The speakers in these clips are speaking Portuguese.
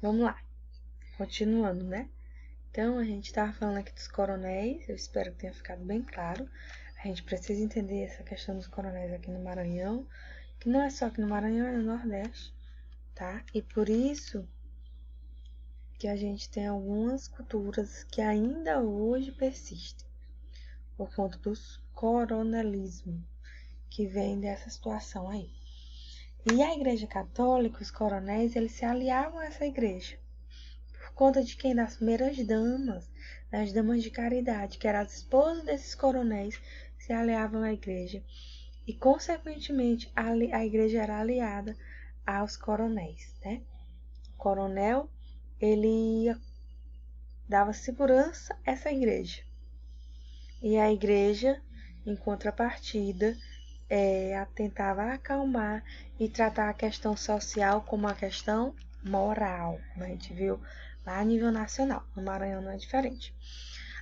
Vamos lá, continuando, né? Então, a gente estava falando aqui dos coronéis, eu espero que tenha ficado bem claro. A gente precisa entender essa questão dos coronéis aqui no Maranhão, que não é só aqui no Maranhão, é no Nordeste, tá? E por isso que a gente tem algumas culturas que ainda hoje persistem, por conta dos coronelismo, que vem dessa situação aí. E a Igreja Católica, os coronéis, eles se aliavam a essa igreja. Por conta de quem? Das primeiras damas, das damas de caridade, que eram as esposas desses coronéis, se aliavam à igreja. E, consequentemente, a igreja era aliada aos coronéis, né? O coronel, ele dava segurança a essa igreja. E a igreja, em contrapartida, tentava acalmar e tratar a questão social como uma questão moral, como a gente viu lá a nível nacional. No Maranhão não é diferente.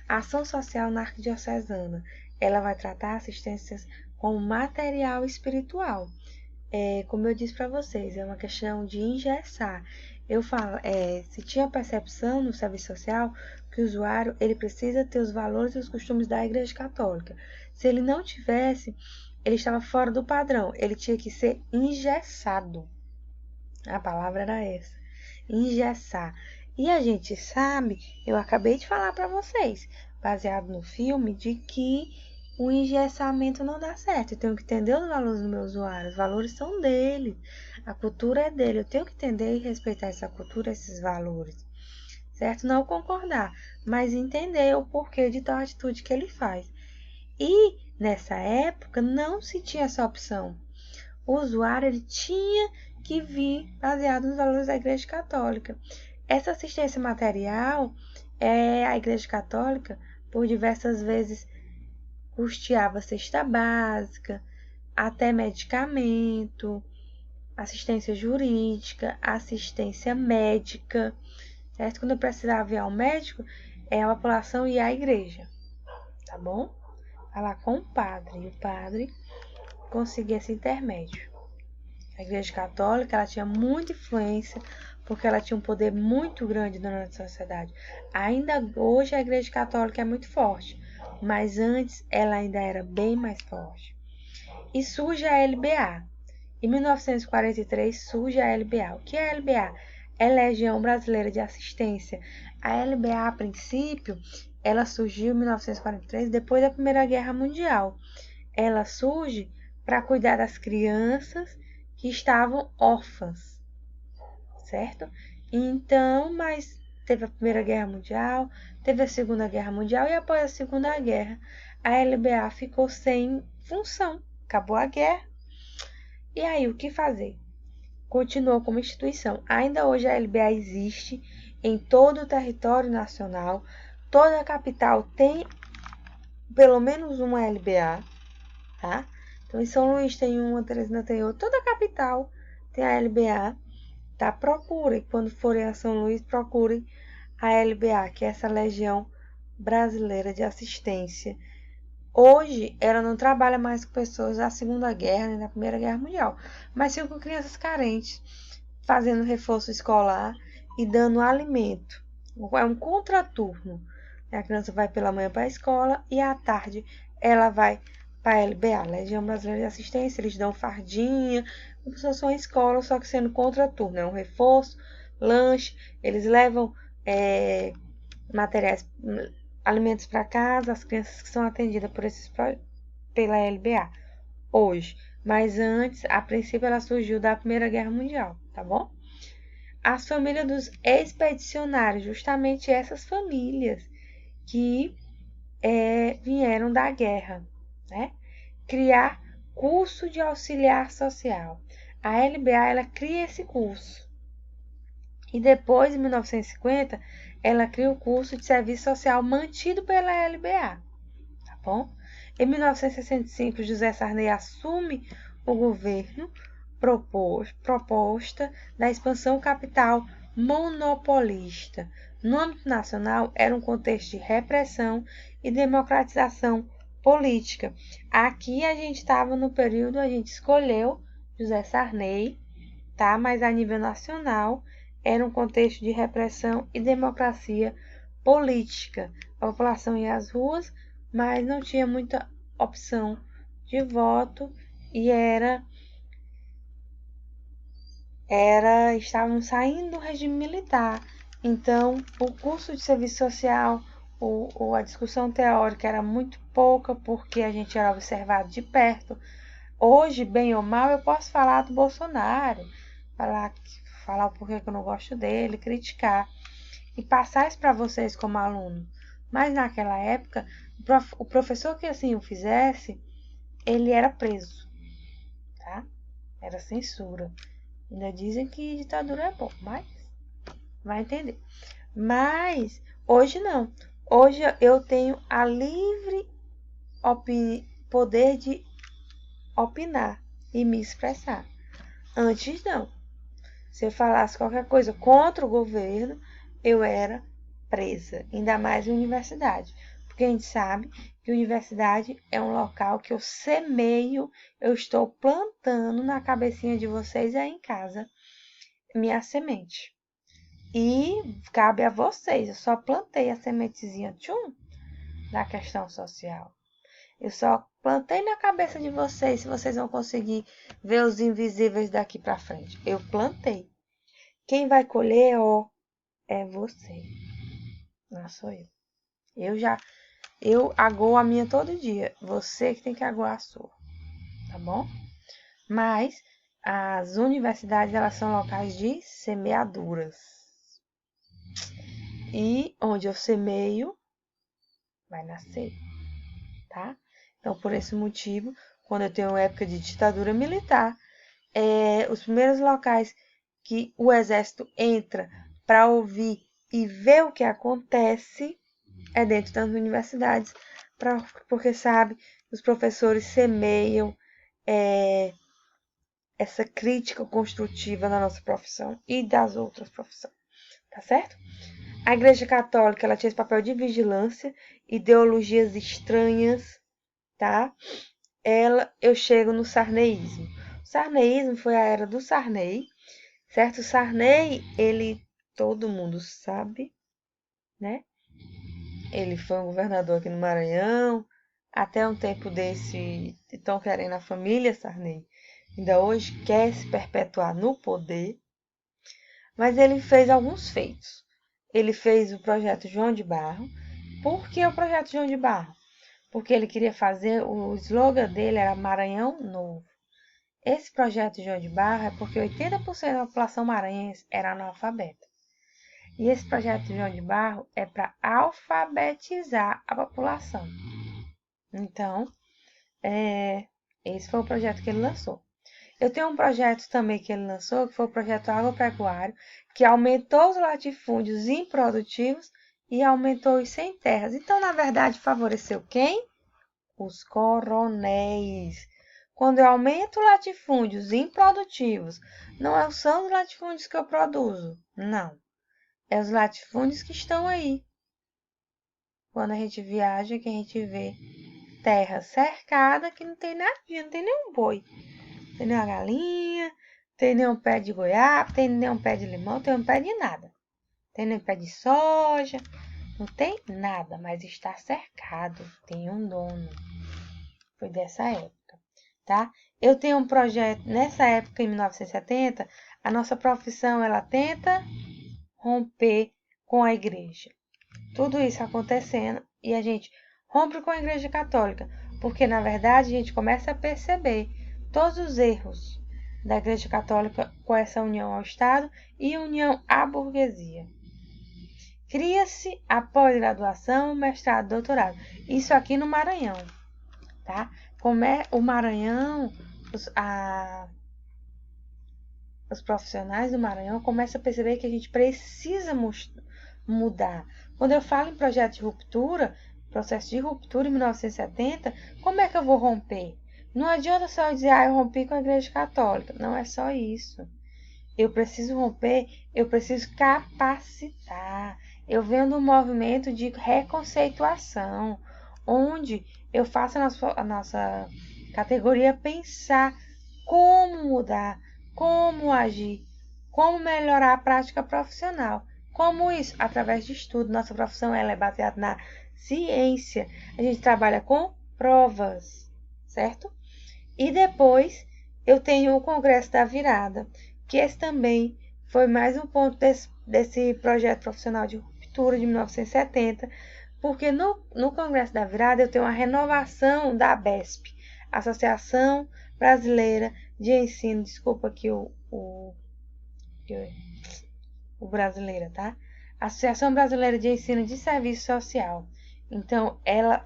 A ação social na arquidiocesana, ela vai tratar assistências como material e espiritual. Como eu disse para vocês, é uma questão de engessar. Eu falo, se tinha percepção no serviço social que o usuário ele precisa ter os valores e os costumes da Igreja Católica. Se ele não tivesse, ele estava fora do padrão. Ele tinha que ser engessado. A palavra era essa, engessar. E a gente sabe, eu acabei de falar para vocês, baseado no filme, de que o engessamento não dá certo. Eu tenho que entender os valores do meu usuário. Os valores são dele. A cultura é dele. Eu tenho que entender e respeitar essa cultura, esses valores. Certo? Não concordar, mas entender o porquê de tal atitude que ele faz. E nessa época não se tinha essa opção. O usuário ele tinha que vir baseado nos valores da Igreja Católica. Essa assistência material, a Igreja Católica, por diversas vezes, custeava cesta básica, até medicamento, assistência jurídica, assistência médica, certo? Quando eu precisava ir ao médico, a população ia à igreja, tá bom? Falar com o padre, e o padre conseguia esse intermédio. A Igreja Católica, ela tinha muita influência, porque ela tinha um poder muito grande na nossa sociedade. Ainda hoje a Igreja Católica é muito forte, mas antes ela ainda era bem mais forte. E surge a LBA. Em 1943 surge a LBA. O que é a LBA? É Legião Brasileira de Assistência. A LBA, a princípio, ela surgiu em 1943, depois da Primeira Guerra Mundial. Ela surge para cuidar das crianças que estavam órfãs, certo? Então, mas teve a Primeira Guerra Mundial, teve a Segunda Guerra Mundial e após a Segunda Guerra, a LBA ficou sem função, acabou a guerra. E aí, o que fazer? Continuou como instituição. Ainda hoje a LBA existe em todo o território nacional, toda a capital tem pelo menos uma LBA, tá? Então, em São Luís tem uma, Teresina tem outra, toda a capital tem a LBA, tá? Procurem, quando forem a São Luís, procurem a LBA, que é essa Legião Brasileira de Assistência. Hoje, ela não trabalha mais com pessoas da Segunda Guerra nem da Primeira Guerra Mundial, mas sim com crianças carentes, fazendo reforço escolar e dando alimento. É um contraturno. A criança vai pela manhã para a escola e à tarde ela vai para a LBA, Legião Brasileira de Assistência. Eles dão fardinha, como se fosse uma escola, só que sendo contraturno. É um reforço, lanche, eles levam materiais, alimentos para casa, as crianças que são atendidas pela LBA hoje. Mas antes, a princípio, ela surgiu da Primeira Guerra Mundial, tá bom? As famílias dos expedicionários, justamente essas famílias que vieram da guerra, né? Criar curso de auxiliar social. A LBA, ela cria esse curso. E depois, em 1950, ela cria o curso de serviço social mantido pela LBA, tá bom? Em 1965, José Sarney assume o governo proposta da expansão capital monopolista. No âmbito nacional, era um contexto de repressão e democratização política. Aqui a gente estava no período, a gente escolheu José Sarney, tá? Mas a nível nacional era um contexto de repressão e democracia política. A população ia às ruas, mas não tinha muita opção de voto e estavam saindo do regime militar. Então, o curso de serviço social, a discussão teórica era muito pouca, porque a gente era observado de perto. Hoje, bem ou mal, eu posso falar do Bolsonaro, falar o porquê que eu não gosto dele, criticar e passar isso para vocês como aluno. Mas naquela época, o professor que assim o fizesse, ele era preso, tá? Era censura. Ainda dizem que ditadura é bom, mas vai entender. Mas hoje não. Hoje eu tenho a livre poder de opinar e me expressar. Antes não. Se eu falasse qualquer coisa contra o governo, eu era presa, ainda mais em universidade. Porque a gente sabe que universidade é um local que eu semeio, eu estou plantando na cabecinha de vocês aí em casa minha semente. E cabe a vocês, eu só plantei a sementezinha da questão social. Eu só plantei na cabeça de vocês se vocês vão conseguir ver os invisíveis daqui para frente. Eu plantei. Quem vai colher, é você. Não sou eu. Eu agoo a minha todo dia. Você que tem que aguar a sua. Tá bom? Mas as universidades, elas são locais de semeaduras. E onde eu semeio, vai nascer. Tá? Então, por esse motivo, quando eu tenho época de ditadura militar, os primeiros locais que o exército entra para ouvir e ver o que acontece é dentro das universidades, porque sabe, os professores semeiam essa crítica construtiva na nossa profissão e das outras profissões, tá certo? A Igreja Católica, ela tinha esse papel de vigilância, ideologias estranhas, tá? Eu chego no sarneísmo. O sarneísmo foi a era do Sarney, certo? O Sarney, todo mundo sabe, né? Ele foi um governador aqui no Maranhão, até um tempo desse, estão querendo a família Sarney. Ainda hoje quer se perpetuar no poder, mas ele fez alguns feitos. Ele fez o projeto João de Barro. Por que o projeto João de Barro? Porque ele queria fazer, o slogan dele era Maranhão Novo. Esse projeto João de Barro é porque 80% da população maranhense era analfabeta. E esse projeto João de Barro é para alfabetizar a população. Então, esse foi o projeto que ele lançou. Eu tenho um projeto também que ele lançou, que foi o projeto agropecuário, que aumentou os latifúndios improdutivos e aumentou os sem terras. Então, na verdade, favoreceu quem? Os coronéis. Quando eu aumento latifúndios improdutivos, não são os latifúndios que eu produzo, não. É os latifúndios que estão aí. Quando a gente viaja, que a gente vê terra cercada, que não tem nada, não tem nenhum boi. Não tem nenhuma galinha, tem nenhum pé de goiaba, tem nenhum pé de limão, tem um pé de nada. Tem nenhum pé de soja, não tem nada, mas está cercado, tem um dono. Foi dessa época, tá? Eu tenho um projeto, nessa época, em 1970, a nossa profissão, ela tenta romper com a igreja. Tudo isso acontecendo e a gente rompe com a Igreja Católica, porque na verdade a gente começa a perceber todos os erros da Igreja Católica com essa união ao Estado e união à burguesia. Cria-se a pós-graduação, mestrado, doutorado. Isso aqui no Maranhão, tá? Como é o Maranhão, os profissionais do Maranhão começam a perceber que a gente precisa mudar. Quando eu falo em projeto de ruptura, processo de ruptura em 1970, como é que eu vou romper? Não adianta só dizer, eu rompi com a Igreja Católica. Não é só isso. Eu preciso romper, eu preciso capacitar. Eu venho do movimento de reconceituação, onde eu faço a nossa categoria pensar como mudar, como agir, como melhorar a prática profissional. Como isso? Através de estudo. Nossa profissão ela é baseada na ciência. A gente trabalha com provas, certo? E depois eu tenho o Congresso da Virada, que esse também foi mais um ponto desse projeto profissional de ruptura de 1970, porque no Congresso da Virada eu tenho a renovação da ABESP, Associação Brasileira de Ensino, desculpa aqui o brasileira, tá? Associação Brasileira de Ensino de Serviço Social. Então, ela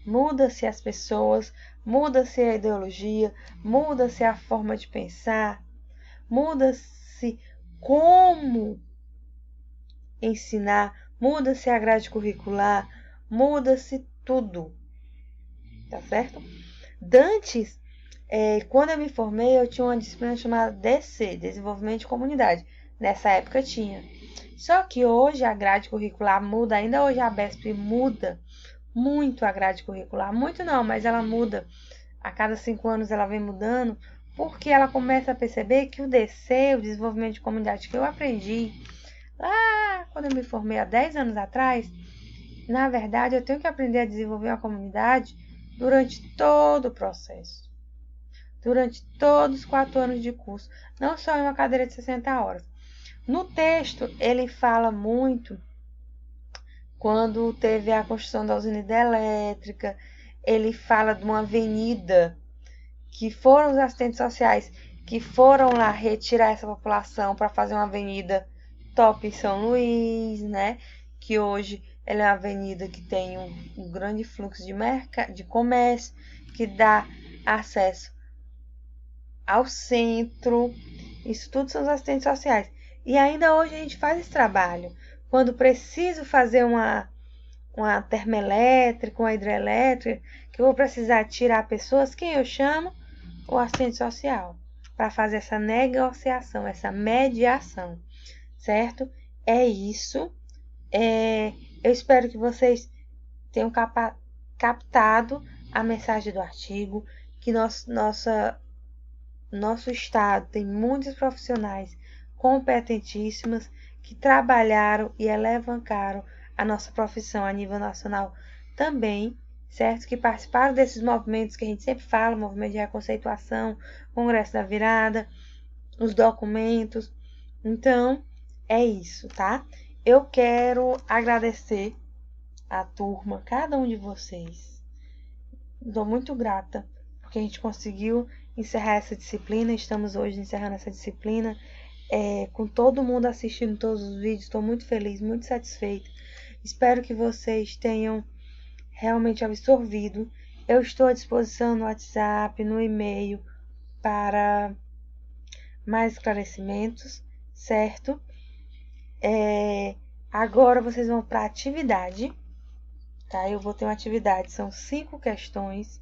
muda-se as pessoas, muda-se a ideologia, muda-se a forma de pensar, muda-se como ensinar, muda-se a grade curricular, muda-se tudo, tá certo? Dantes, quando eu me formei, eu tinha uma disciplina chamada DC, Desenvolvimento de Comunidade. Nessa época tinha. Só que hoje a grade curricular muda, ainda hoje a ABESP muda muito a grade curricular. Muito não, mas ela muda. A cada 5 anos ela vem mudando, porque ela começa a perceber que o DC, o Desenvolvimento de Comunidade que eu aprendi lá quando eu me formei há 10 anos atrás, na verdade eu tenho que aprender a desenvolver uma comunidade durante todo o processo. Durante todos os 4 anos de curso, não só em uma cadeira de 60 horas. No texto, ele fala muito quando teve a construção da usina hidrelétrica, ele fala de uma avenida que foram os assistentes sociais que foram lá retirar essa população para fazer uma avenida top em São Luís, né? Que hoje ela é uma avenida que tem um grande fluxo de comércio, que dá acesso ao centro. Isso tudo são os assistentes sociais. E ainda hoje a gente faz esse trabalho. Quando preciso fazer uma termoelétrica, uma hidrelétrica, que eu vou precisar tirar pessoas, quem eu chamo? O assistente social, para fazer essa negociação, essa mediação, certo? É isso. Eu espero que vocês tenham captado a mensagem do artigo, que nosso estado tem muitos profissionais competentíssimos que trabalharam e alavancaram a nossa profissão a nível nacional também, certo? Que participaram desses movimentos que a gente sempre fala, movimento de reconceituação, Congresso da Virada, os documentos. Então, é isso, tá? Eu quero agradecer a turma, cada um de vocês. Estou muito grata, porque a gente conseguiu encerrar essa disciplina. Estamos hoje encerrando essa disciplina com todo mundo assistindo todos os vídeos. Estou muito feliz, muito satisfeita. Espero que vocês tenham realmente absorvido. Eu estou à disposição no WhatsApp, no e-mail, para mais esclarecimentos, certo? Agora vocês vão para a atividade, tá? Eu vou ter uma atividade, são 5 questões.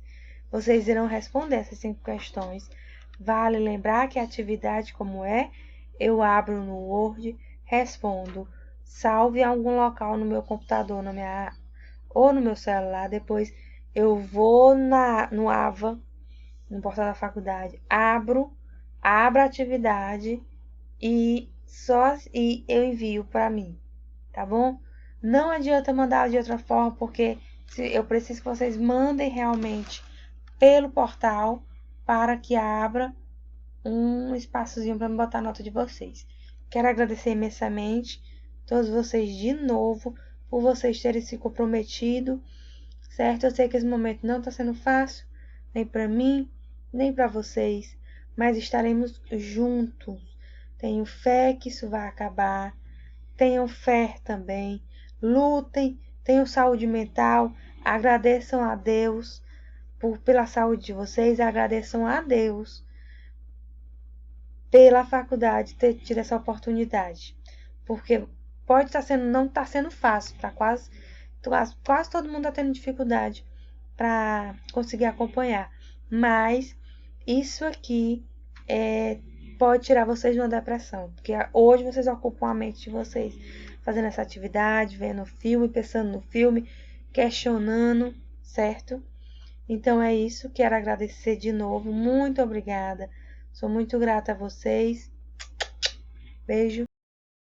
Vocês irão responder essas 5 questões. Vale lembrar que a atividade, como eu abro no Word, respondo, salvo em algum local no meu computador, ou no meu celular. Depois eu vou no AVA, no portal da faculdade, abro a atividade e eu envio para mim, tá bom? Não adianta mandar de outra forma, porque eu preciso que vocês mandem realmente pelo portal para que abra um espaçozinho para me botar a nota de vocês. Quero agradecer imensamente todos vocês de novo por vocês terem se comprometido, certo? Eu sei que esse momento não está sendo fácil, nem para mim, nem para vocês, mas estaremos juntos. Tenho fé que isso vai acabar. Tenham fé também. Lutem, tenham saúde mental. Agradeçam a Deus pela saúde de vocês. Agradeçam a Deus pela faculdade ter tido essa oportunidade. Porque não está sendo fácil para quase todo mundo está tendo dificuldade para conseguir acompanhar. Mas isso aqui pode tirar vocês de uma depressão, porque hoje vocês ocupam a mente de vocês fazendo essa atividade, vendo o filme, pensando no filme, questionando, certo? Então é isso, quero agradecer de novo, muito obrigada, sou muito grata a vocês Beijo!